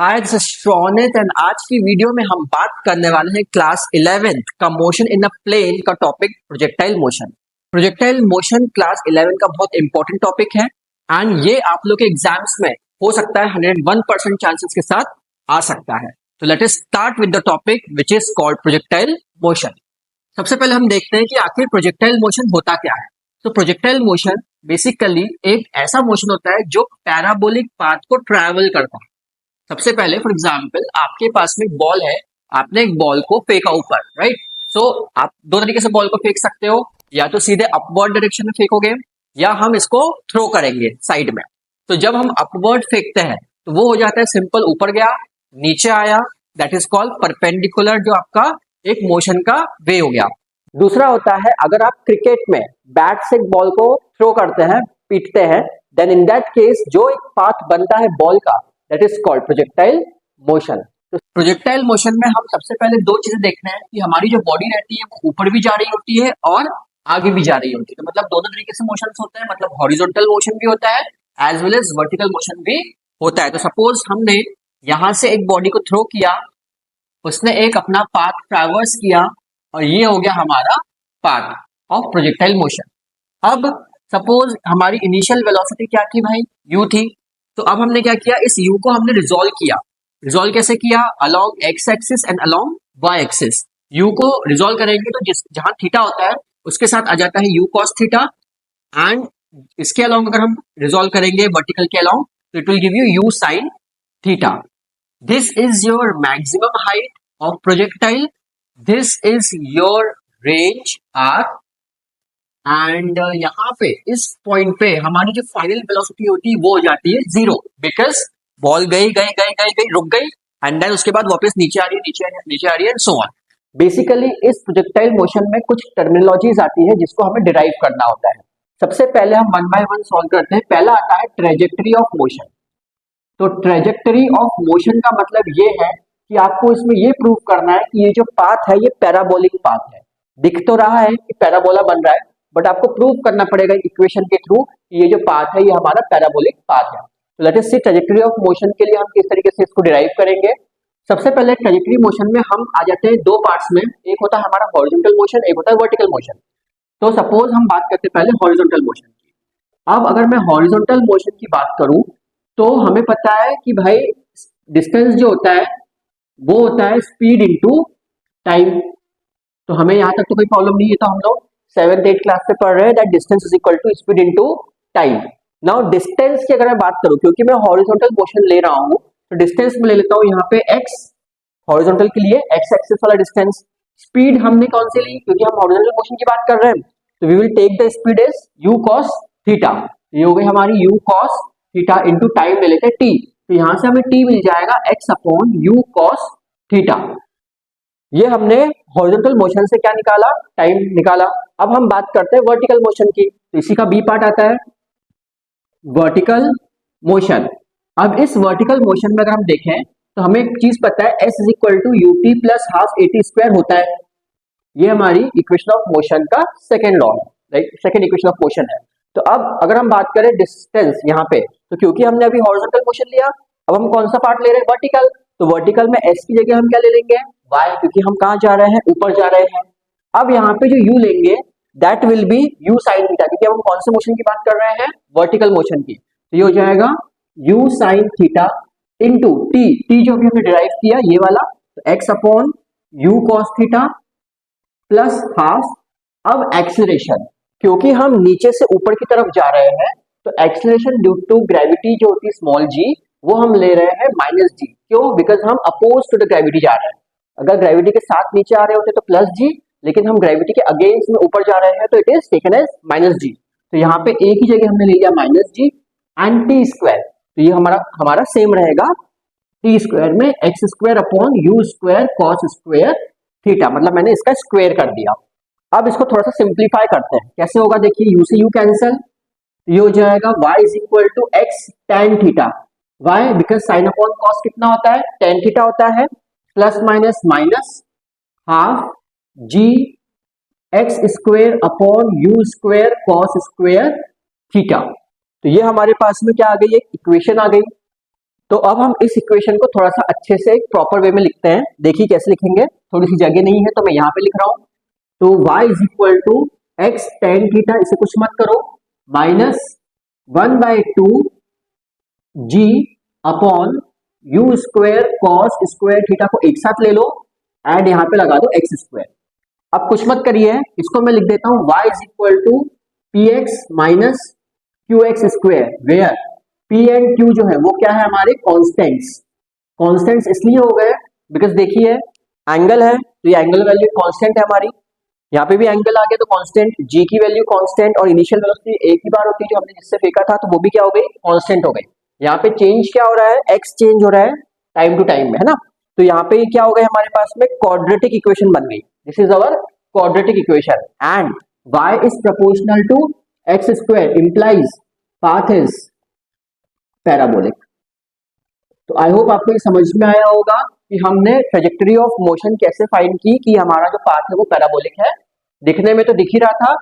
Hi, this is शौनित and आज की video में हम बात करने वाले हैं क्लास 11th का मोशन इन अ प्लेन का topic projectile motion. Projectile motion class 11 का बहुत इंपॉर्टेंट टॉपिक है एंड ये आप लोग के एग्जाम्स में हो सकता है 101% चांसेस के साथ आ सकता है। तो let us start with the topic which is called projectile motion. सबसे पहले हम देखते हैं कि आखिर प्रोजेक्टाइल मोशन होता क्या है। तो प्रोजेक्टाइल मोशन बेसिकली एक ऐसा मोशन होता है जो पैराबोलिक पाथ को ट्रैवल करता है। सबसे पहले फॉर एग्जाम्पल आपके पास में एक बॉल है, आपने एक बॉल को फेंका ऊपर, राइट। सो आप दो तरीके से बॉल को फेंक सकते हो, या तो सीधे अपवर्ड डायरेक्शन में फेंकोगे या हम इसको थ्रो करेंगे साइड में। तो जब हम अपवर्ड फेंकते हैं तो वो हो जाता है सिंपल, ऊपर गया नीचे आया, दैट इज कॉल्ड परपेंडिकुलर, जो आपका एक मोशन का वे हो गया। दूसरा होता है अगर आप क्रिकेट में बैट से बॉल को थ्रो करते हैं, पीटते हैं, देन इन दैट केस जो एक पाथ बनता है बॉल का, that is called projectile motion. तो प्रोजेक्टाइल मोशन में हम सबसे पहले दो चीजें देखते हैं कि हमारी जो बॉडी रहती है वो ऊपर भी जा रही होती है और आगे भी जा रही होती है। तो मतलब दोनों तरीके से मोशन होते हैं, मतलब हॉरिजॉन्टल मोशन भी होता है as well as vertical motion भी होता है। तो सपोज हमने यहां से एक बॉडी को थ्रो किया, उसने एक अपना पाथ ट्रैवर्स किया और ये हो गया हमारा पाथ ऑफ प्रोजेक्टाइल मोशन। अब सपोज हमारी इनिशियल वेलोसिटी क्या थी भाई, u थी। तो अब हमने क्या किया, इस u को हमने रिजोल्व किया। रिजोल्व कैसे किया, along X axis and along Y axis. u को रिजोल्व करेंगे तो जिस जहां थीटा होता है उसके साथ आ जाता है u cos थीटा, एंड इसके अलोंग अगर हम रिजोल्व करेंगे वर्टिकल के अलोंग तो it will give you u sin theta. This is your maximum height of projectile, this is your range r, and यहाँ पे इस पॉइंट पे हमारी जो फाइनल वेलोसिटी होती है वो हो जाती है जीरो, बिकॉज बॉल गई गई गई गई गई रुक गई एंड देन उसके बाद वापस नीचे आ रही है, नीचे आ रही है, नीचे आ रही है एंड सो ऑन। बेसिकली इस प्रोजेक्टाइल मोशन में कुछ टर्मिनोलॉजीज आती है जिसको हमें डिराइव करना होता है। सबसे पहले हम वन बाय वन सॉल्व करते हैं। पहला आता है ट्रेजेक्टरी ऑफ मोशन। तो ट्रेजेक्टरी ऑफ मोशन का मतलब ये है कि आपको इसमें ये प्रूव करना है कि ये जो पाथ है ये पैराबोलिक पाथ है। दिख तो रहा है कि पैराबोला बन रहा है, बट आपको प्रूव करना पड़ेगा इक्वेशन के थ्रू कि ये जो पाथ है ये हमारा पैराबोलिक पाथ है। तो let us see trajectory of motion के लिए हम किस तरीके से इसको डिराइव करेंगे। सबसे पहले ट्रेजेक्टरी मोशन में हम आ जाते हैं दो पार्ट्स में, एक होता है हमारा हॉरिजॉन्टल मोशन, एक होता है वर्टिकल मोशन। तो सपोज हम बात करते हैं पहले हॉरिजॉन्टल मोशन की। अब अगर मैं हॉरिजॉन्टल मोशन की बात करूं तो हमें पता है कि भाई डिस्टेंस जो होता है वो होता है स्पीड इनटू टाइम। तो हमें यहाँ तक तो कोई प्रॉब्लम नहीं है, तो हम लोग 7th 8th क्लास में पढ़ रहे हैं that distance is equal to speed into time. Now distance की अगर मैं बात करूं, क्योंकि मैं हॉरिजॉन्टल मोशन ले रहा हूं तो डिस्टेंस में ले लेता हूं यहाँ पे x, हॉरिजॉन्टल के लिए x एक्सिस वाला डिस्टेंस। स्पीड हमने कौन सी ली, क्योंकि हम हॉरिजॉन्टल मोशन की बात कर रहे हैं, तो we will take the speed as u cos theta. ये हो गई हमारी u cos theta into time ले लेते हैं t। तो यहां से हमें t मिल जाएगा x upon u cos theta. ये हमने हॉरिजॉन्टल मोशन से क्या निकाला, टाइम निकाला। अब हम बात करते हैं वर्टिकल मोशन की। तो इसी का बी पार्ट आता है वर्टिकल मोशन। अब इस वर्टिकल मोशन में अगर हम देखें तो हमें एक चीज पता है, s is equal to u t plus half a t square होता है। ये हमारी इक्वेशन ऑफ मोशन का सेकेंड लॉ है, right, second equation of motion है। तो अब अगर हम बात करें डिस्टेंस यहाँ पे, तो क्योंकि हमने अभी हॉरिजॉन्टल मोशन लिया, अब हम कौन सा पार्ट ले रहे हैं, वर्टिकल। तो वर्टिकल में s की जगह हम क्या ले लेंगे, y, क्योंकि हम कहाँ जा रहे हैं, ऊपर जा रहे हैं। अब यहाँ पे जो u लेंगे that will B u sin theta, क्योंकि हम कौन से मोशन की बात कर रहे हैं, वर्टिकल मोशन की। तो ये हो जाएगा u sin theta into t जो भी हमने डिराइव किया ये वाला, तो x upon u cos theta plus half. अब एक्सीलरेशन, क्योंकि हम नीचे से ऊपर की तरफ जा रहे हैं तो एक्सीलरेशन ड्यू टू ग्रेविटी जो होती है स्मॉल g, वो हम ले रहे हैं माइनस जी। क्यों, बिकॉज हम अपोज टू द ग्रेविटी जा रहे हैं। अगर ग्रेविटी के साथ नीचे आ रहे होते तो प्लस जी, लेकिन हम ग्रेविटी के अगेंस्ट में ऊपर जा रहे हैं तो it is taken as minus G. तो यहाँ पे एक ही जगह हमने ले लिया minus G and T square. तो ये हमारा सेम रहेगा टी स्क्वायर में X square upon you square cos square theta, मतलब मैंने इसका स्क्वायर कर दिया। अब इसको थोड़ा सा सिंप्लीफाई करते हैं, कैसे होगा देखिए, यू से यू कैंसिल, ये हो जाएगा y is equal to x tan theta. Y, because sine upon cos कितना होता है, टेन थीटा होता है, plus minus minus half g x square upon u square cos square theta. तो ये हमारे पास में क्या आ गई, एक इक्वेशन आ गई। तो अब हम इस इक्वेशन को थोड़ा सा अच्छे से प्रॉपर वे में लिखते हैं। देखिए कैसे लिखेंगे, थोड़ी सी जगह नहीं है तो मैं यहाँ पे लिख रहा हूँ। तो y is equal to x tan theta, इसे कुछ मत करो, minus 1/2 g upon you square cos square theta को एक साथ ले लो एंड यहाँ पे लगा दो एक्स स्क्वायर। अब कुछ मत करिए, इसको मैं लिख देता हूँ y is equal to p x minus q x square, where p and q जो है वो क्या है हमारे कॉन्स्टेंट्स। कॉन्स्टेंट्स इसलिए हो गए बिकॉज देखिए एंगल है तो ये एंगल वैल्यू कॉन्स्टेंट है हमारी, यहाँ पे भी एंगल आ गया तो कांस्टेंट, जी की वैल्यू कांस्टेंट और इनिशियल वेलोसिटी एक ही बार होती है जो हमने जिससे फेंका था तो वो भी क्या हो गई कांस्टेंट हो गई। यहाँ पे चेंज क्या हो रहा है, एक्स चेंज हो रहा है टाइम टू टाइम में, है ना। तो यहाँ पे क्या हो गया हमारे पास में क्वाड्रेटिक इक्वेशन बन गई, this is our quadratic equation and y is proportional to x square implies path is parabolic. तो आई होप आपको ये समझ में आया होगा कि हमने ट्रेजेक्टरी ऑफ मोशन कैसे फाइंड की कि हमारा जो पाथ है वो पैराबोलिक है। दिखने में तो दिख ही रहा था,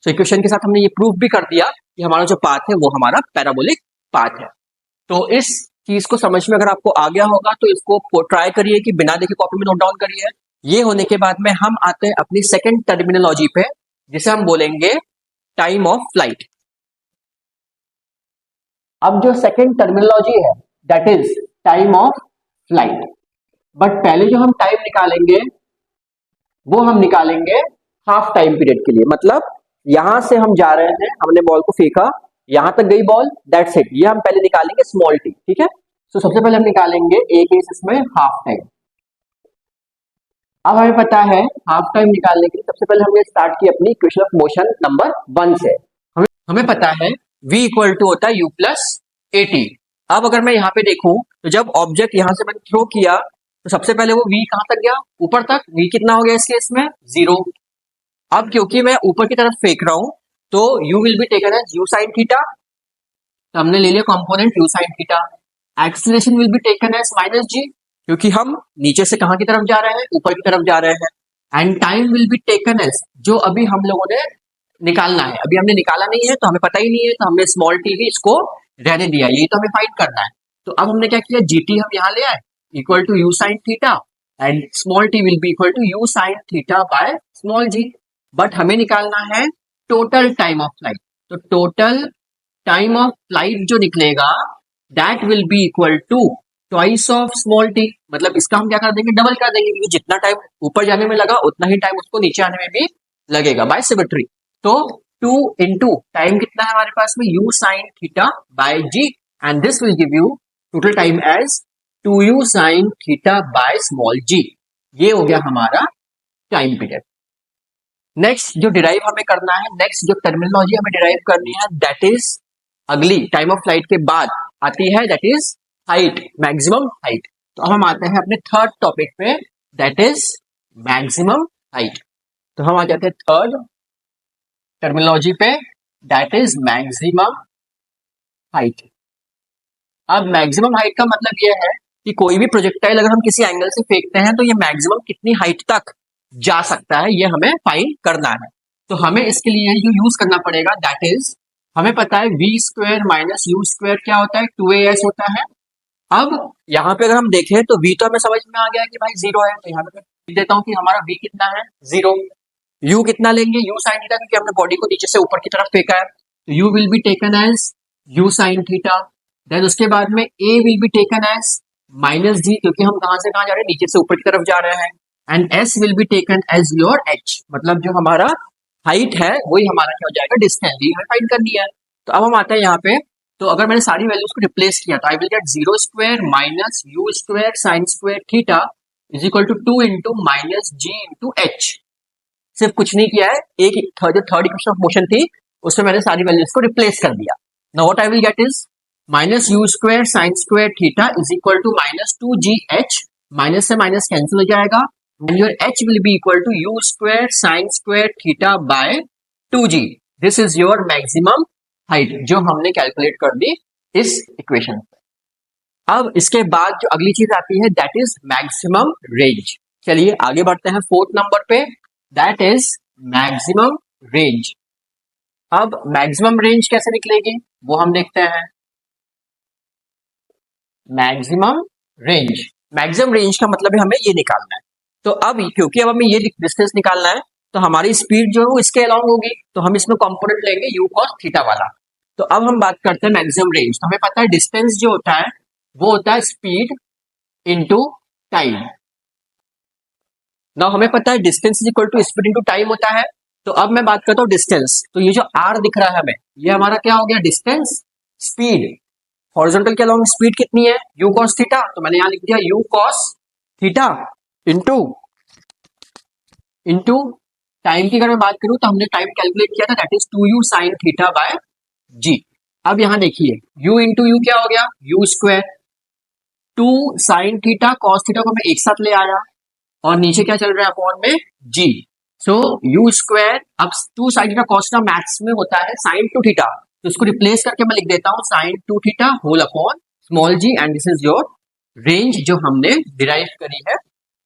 तो इक्वेशन के साथ हमने ये प्रूव भी कर दिया कि हमारा जो पाथ है वो हमारा पैराबोलिक पाथ है। तो इस चीज को समझ में अगर आपको आ गया होगा तो इसको ट्राई करिए कि बिना देखे कॉपी में नोट डाउन करिए। ये होने के बाद में हम आते हैं अपनी सेकेंड टर्मिनोलॉजी पे, जिसे हम बोलेंगे टाइम ऑफ फ्लाइट। अब जो सेकेंड टर्मिनोलॉजी है that is time of flight, but पहले जो हम टाइम निकालेंगे वो हम निकालेंगे हाफ टाइम पीरियड के लिए। मतलब यहां से हम जा रहे हैं, हमने बॉल को फेंका, यहां तक गई बॉल, दैट्स इट, ये हम पहले निकालेंगे स्मॉल टी, ठीक है। तो सबसे पहले हम निकालेंगे एक केस इसमें हाफ टाइम। अब हमें पता है हाफ टाइम निकालने के लिए सबसे पहले हमने स्टार्ट की अपनी इक्वेशन ऑफ मोशन नंबर 1 से। हमें पता है v इक्वल टू होता है u प्लस ए टी। अब अगर मैं यहाँ पे देखूं तो जब ऑब्जेक्ट यहां से मैंने थ्रो किया तो सबसे पहले वो v कहां तक गया, ऊपर तक। v कितना हो गया इस केस में, 0। अब क्योंकि मैं ऊपर की तरफ फेंक रहा हूं तो u will be taken as u sin theta, तो हमने ले लिया component u sin theta. Acceleration will be taken as minus g, क्योंकि हम नीचे से कहां की तरफ जा रहे हैं, ऊपर की तरफ जा रहे हैं। And time will be taken as, जो अभी हम लोगों ने निकालना है, अभी हमने निकाला नहीं है तो हमें पता ही नहीं है तो हमने स्मॉल टी भी इसको रहने दिया, यही तो हमें फाइंड करना है। तो अब हमने क्या किया, जीटी हम यहाँ ले आए equal to u sine theta and small t will be equal to u sine theta by small g. But हमें निकालना है टोटल टाइम ऑफ फ्लाइट, तो टोटल टाइम ऑफ फ्लाइट जो निकलेगा that will be equal to twice of small t. मतलब इसका हम क्या कर देंगे, डबल कर देंगे, क्योंकि जितना टाइम ऊपर जाने में लगा उतना ही टाइम उसको नीचे आने में भी लगेगा बाय सिमेट्री। तो 2 इंटू टाइम कितना है हमारे पास में, u sine theta by g and this will give you total time as 2u sine theta by small g। ये हो गया हमारा टाइम पीरियड। नेक्स्ट जो डिराइव हमें करना है, नेक्स्ट जो टर्मिनोलॉजी हमें डिराइव करनी है दैट इज अगली टाइम ऑफ फ्लाइट के बाद आती है, that is height, maximum height. तो अब हम आते हैं अपने थर्ड टॉपिक पे, दैट इज मैक्सिमम हाइट। तो हम आ जाते हैं थर्ड टर्मिनोलॉजी पे, दैट इज मैक्सिमम हाइट। अब मैक्सिमम हाइट का मतलब यह है कि कोई भी प्रोजेक्टाइल अगर हम किसी एंगल से फेंकते हैं तो ये मैक्सिमम कितनी हाइट तक जा सकता है, ये हमें फाइंड करना है। तो हमें इसके लिए जो यूज करना पड़ेगा दैट इज, हमें पता है v square minus u square क्या होता है, 2as होता है। अब यहाँ पे अगर हम देखें तो v तो हमें समझ में आ गया कि भाई 0 है, तो यहाँ पे मैं देता हूँ कि हमारा v कितना है, 0। u कितना लेंगे, u साइन थीटा, क्योंकि हमने बॉडी को नीचे से ऊपर की तरफ फेंका है, तो u will be taken as u sine theta. Then उसके बाद में a will be taken as minus g, क्योंकि हम कहां से कहां जा रहे हैं, नीचे से ऊपर की तरफ जा रहे हैं। And s will be taken as your h, मतलब जो हमारा हाइट है वही हमारा क्या हो जाएगा, डिस्टेंस, ये हमें फाइंड करनी है। तो अब हम आते हैं यहाँ पे, तो अगर मैंने सारी वैल्यूज को रिप्लेस किया तो I will get 0 square minus u square sine square theta is equal to 2 into minus g into h. सिर्फ कुछ नहीं किया है, एक थर्ड इक्वेशन ऑफ मोशन थी उसमें मैंने सारी वैल्यूज को रिप्लेस कर दिया। Now what I will get is minus u square sine square theta is equal to minus 2gh, minus से माइनस कैंसिल हो जाएगा and your h will be equal to u square sine square theta by 2g। This is your maximum height जो हमने calculate कर दी इस equation पे। अब इसके बाद जो अगली चीज आती है दैट इज मैक्सिमम रेंज। चलिए आगे बढ़ते हैं फोर्थ नंबर पे, दैट इज मैक्सिमम रेंज। अब मैक्सिमम रेंज कैसे निकलेगी वो हम देखते हैं। Maximum range. मैक्सिमम रेंज का मतलब है हमें ये निकालना है। तो अब क्योंकि अब हमें ये डिस्टेंस निकालना है तो हमारी स्पीड जो है वो इसके अलोंग होगी, तो हम इसमें कंपोनेंट लेंगे u cos थीटा वाला। तो अब हम बात करते हैं मैक्सिमम रेंज। तो हमें पता है डिस्टेंस जो होता है वो होता है स्पीड इनटू टाइम। ना हमें पता है distance is equal to speed into time होता है। तो अब मैं बात करता हूँ डिस्टेंस। तो ये जो r दिख रहा है हमें, ये हमारा क्या हो गया, डिस्टेंस। स्पीड, हॉरिजॉन्टल के अलोंग स्पीड कितनी है, u cos थीटा। तो मैंने यहां लिख दिया u cos theta into into time की अगर मैं बात करूं तो हमने टाइम कैलकुलेट किया था, that is 2u sin theta by g। अब यहां देखिए u इंटू यू क्या हो गया, u square. 2 sin theta cos theta को मैं एक साथ ले आया और नीचे क्या चल रहा है अपॉन में g। सो u स्क्वायर, अब 2 sin theta cos theta maths में होता है sin 2 थीटा, तो इसको रिप्लेस करके मैं लिख देता हूं sin 2 theta whole upon small g, and this is your range जो हमने डिराइव करी है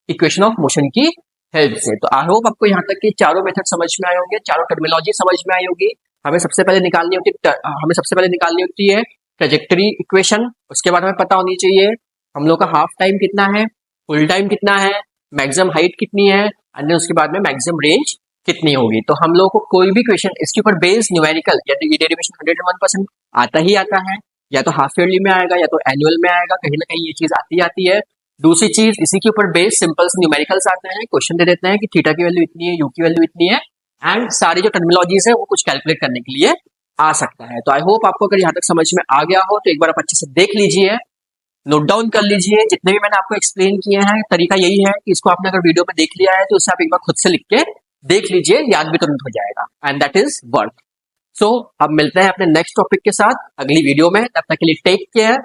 इक्वेशन ऑफ मोशन की हेल्प से। तो आई होप आपको यहाँ तक के चारों मेथड समझ में आए होंगे, चारों टर्मिनोलॉजी समझ में आई होगी। हमें सबसे पहले निकालनी होती है ट्रेजेक्टरी इक्वेशन। उसके बाद हमें पता होनी चाहिए हम लोग का हाफ टाइम कितना है, फुल टाइम कितना है, मैक्सिमम हाइट कितनी है, एंड देन उसके बाद में मैक्सिमम रेंज कितनी होगी। तो हम लोग को कोई भी क्वेश्चन इसके ऊपर बेस्ड न्यूमेरिकल या तो ये डेरिवेशन 101% आता ही आता है, या तो हाफ ईयरली में आएगा या तो एनुअल में आएगा, कहीं ना कहीं ये चीज आती है। दूसरी चीज, इसी के ऊपर बेस्ड सिंपल से न्यूमेरिकल्स आते हैं, क्वेश्चन दे देते हैं कि थीटा की वैल्यू इतनी है, यू की वैल्यू इतनी है, एंड सारी जो टर्मिनोलॉजीज है वो कुछ कैलकुलेट करने के लिए आ सकता है। तो आई होप आपको अगर यहाँ तक समझ में आ गया हो तो एक बार आप अच्छे से देख लीजिए, नोट डाउन कर लीजिए जितने भी मैंने आपको एक्सप्लेन किए हैं। तरीका यही है कि इसको आपने अगर वीडियो में देख लिया है तो उसे आप एक बार खुद से लिख के देख लीजिए, याद भी तुरंत हो जाएगा, एंड दैट इज वर्क। सो अब मिलते हैं अपने नेक्स्ट टॉपिक के साथ अगली वीडियो में, तब तक के लिए टेक केयर,